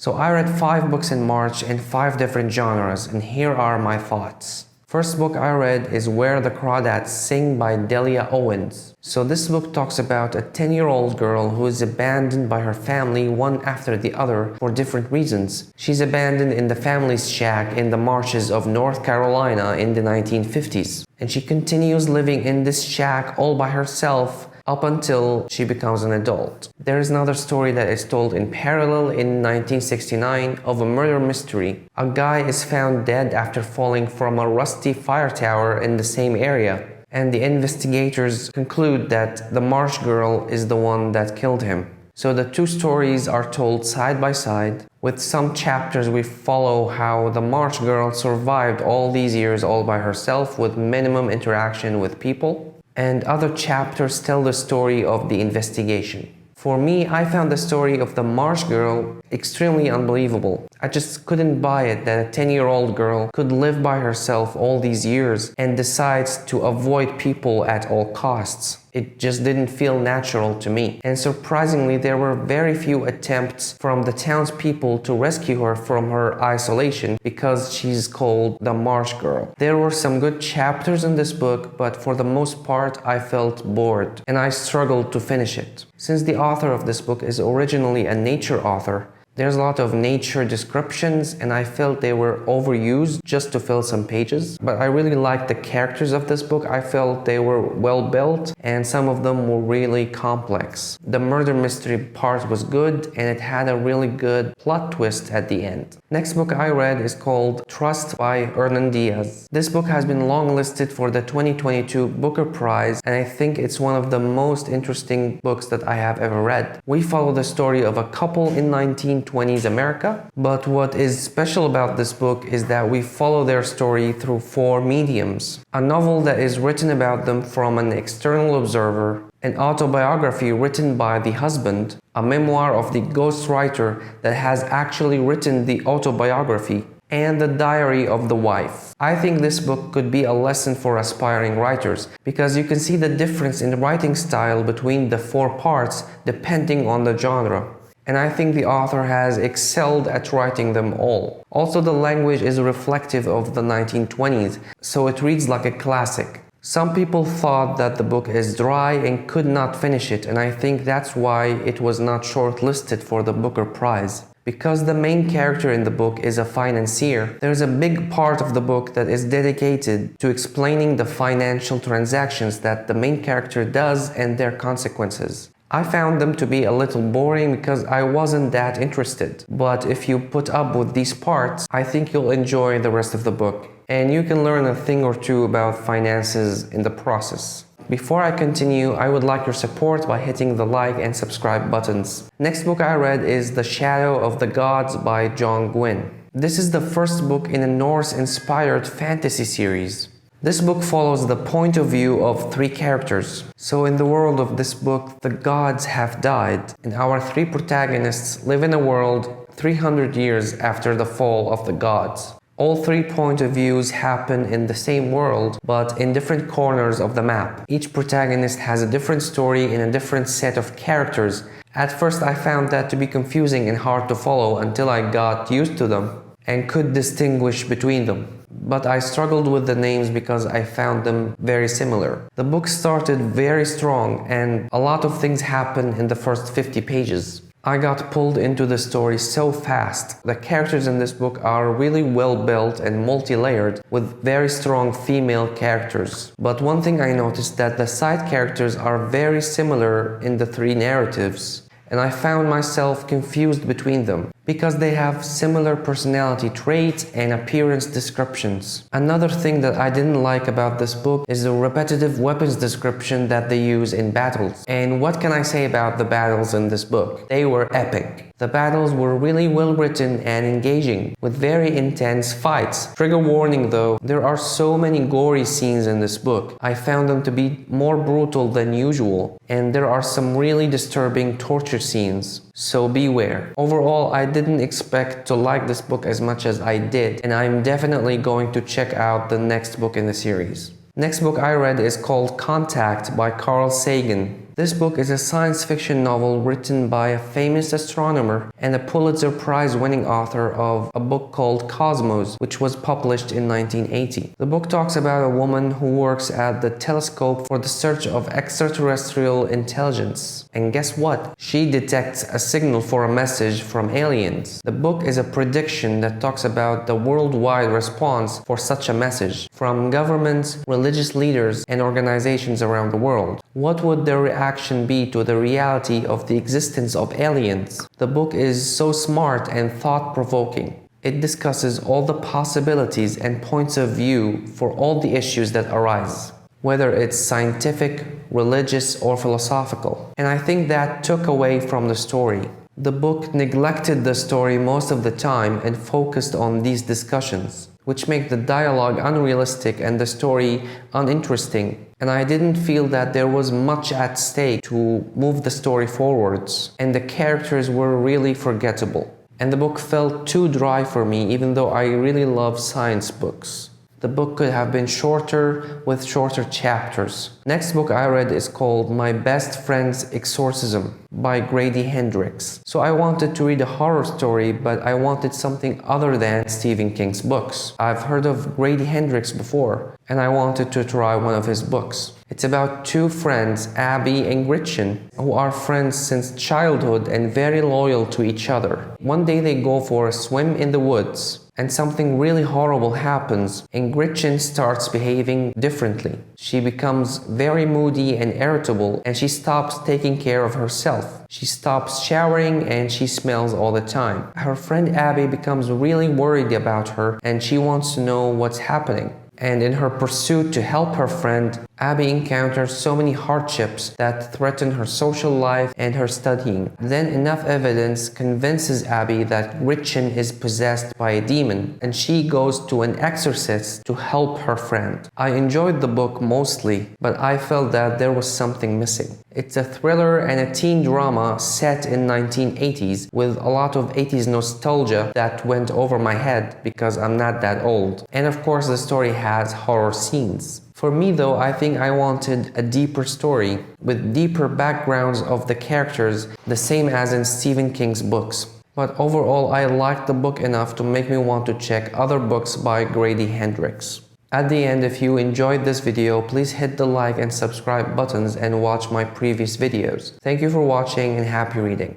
So I read 5 books in March in 5 different genres, and here are my thoughts. First book I read is Where the Crawdads Sing by Delia Owens. So this book talks about a 10-year-old girl who is abandoned by her family one after the other for different reasons. She's abandoned in the family's shack in the marshes of North Carolina in the 1950s. And she continues living in this shack all by herself up until she becomes an adult. There is another story that is told in parallel in 1969 of a murder mystery. A guy is found dead after falling from a rusty fire tower in the same area, and the investigators conclude that the Marsh girl is the one that killed him. So the 2 stories are told side by side. With some chapters we follow how the Marsh girl survived all these years all by herself with minimum interaction with people, and other chapters tell the story of the investigation. For me, I found the story of the Marsh girl extremely unbelievable. I just couldn't buy it that a 10-year-old girl could live by herself all these years and decides to avoid people at all costs. It just didn't feel natural to me. And surprisingly, there were very few attempts from the townspeople to rescue her from her isolation because she's called the Marsh girl. There were some good chapters in this book, but for the most part, I felt bored and I struggled to finish it. Since the author of this book is originally a nature author, there's a lot of nature descriptions and I felt they were overused just to fill some pages. But I really liked the characters of this book. I felt they were well built and some of them were really complex. The murder mystery part was good and it had a really good plot twist at the end. Next book I read is called Trust by Hernan Diaz. This book has been long listed for the 2022 Booker Prize and I think it's one of the most interesting books that I have ever read. We follow the story of a couple in 1920s America, but what is special about this book is that we follow their story through 4 mediums. A novel that is written about them from an external observer, an autobiography written by the husband, a memoir of the ghostwriter that has actually written the autobiography, and the diary of the wife. I think this book could be a lesson for aspiring writers because you can see the difference in writing style between the 4 parts depending on the genre. And I think the author has excelled at writing them all. Also, the language is reflective of the 1920s, so it reads like a classic. Some people thought that the book is dry and could not finish it, and I think that's why it was not shortlisted for the Booker Prize. Because the main character in the book is a financier, there's a big part of the book that is dedicated to explaining the financial transactions that the main character does and their consequences. I found them to be a little boring because I wasn't that interested. But if you put up with these parts, I think you'll enjoy the rest of the book. And you can learn a thing or two about finances in the process. Before I continue, I would like your support by hitting the like and subscribe buttons. Next book I read is The Shadow of the Gods by John Gwynne. This is the first book in a Norse-inspired fantasy series. This book follows the point of view of 3 characters. So in the world of this book, the gods have died, and our 3 protagonists live in a world 300 years after the fall of the gods. All 3 point of views happen in the same world, but in different corners of the map. Each protagonist has a different story and a different set of characters. At first I found that to be confusing and hard to follow until I got used to them and could distinguish between them. But I struggled with the names because I found them very similar. The book started very strong and a lot of things happened in the first 50 pages. I got pulled into the story so fast. The characters in this book are really well built and multi-layered with very strong female characters. But one thing I noticed that the side characters are very similar in the 3 narratives. And I found myself confused between them because they have similar personality traits and appearance descriptions. Another thing that I didn't like about this book is the repetitive weapons description that they use in battles. And what can I say about the battles in this book? They were epic. The battles were really well written and engaging, with very intense fights. Trigger warning though, there are so many gory scenes in this book. I found them to be more brutal than usual, and there are some really disturbing torture scenes. So beware. Overall, I didn't expect to like this book as much as I did, and I'm definitely going to check out the next book in the series. Next book I read is called Contact by Carl Sagan. This book is a science fiction novel written by a famous astronomer and a Pulitzer Prize-winning author of a book called Cosmos, which was published in 1980. The book talks about a woman who works at the telescope for the search of extraterrestrial intelligence. And guess what? She detects a signal for a message from aliens. The book is a prediction that talks about the worldwide response for such a message from governments, religious leaders, and organizations around the world. What would their reaction be to the reality of the existence of aliens? The book is so smart and thought-provoking. It discusses all the possibilities and points of view for all the issues that arise, whether it's scientific, religious, or philosophical. And I think that took away from the story. The book neglected the story most of the time and focused on these discussions, which make the dialogue unrealistic and the story uninteresting. And I didn't feel that there was much at stake to move the story forwards, and the characters were really forgettable. And the book felt too dry for me, even though I really love science books. The book could have been shorter with shorter chapters. Next book I read is called My Best Friend's Exorcism by Grady Hendrix. So I wanted to read a horror story, but I wanted something other than Stephen King's books. I've heard of Grady Hendrix before, and I wanted to try one of his books. It's about two friends, Abby and Gretchen, who are friends since childhood and very loyal to each other. One day they go for a swim in the woods, and something really horrible happens, and Gretchen starts behaving differently. She becomes very moody and irritable, and she stops taking care of herself. She stops showering and she smells all the time. Her friend Abby becomes really worried about her, and she wants to know what's happening. And in her pursuit to help her friend, Abby encounters so many hardships that threaten her social life and her studying. Then enough evidence convinces Abby that Gretchen is possessed by a demon, and she goes to an exorcist to help her friend. I enjoyed the book mostly, but I felt that there was something missing. It's a thriller and a teen drama set in 1980s with a lot of 80s nostalgia that went over my head because I'm not that old. And of course the story has horror scenes. For me though, I think I wanted a deeper story with deeper backgrounds of the characters, the same as in Stephen King's books. But overall, I liked the book enough to make me want to check other books by Grady Hendrix. At the end, if you enjoyed this video, please hit the like and subscribe buttons and watch my previous videos. Thank you for watching and happy reading.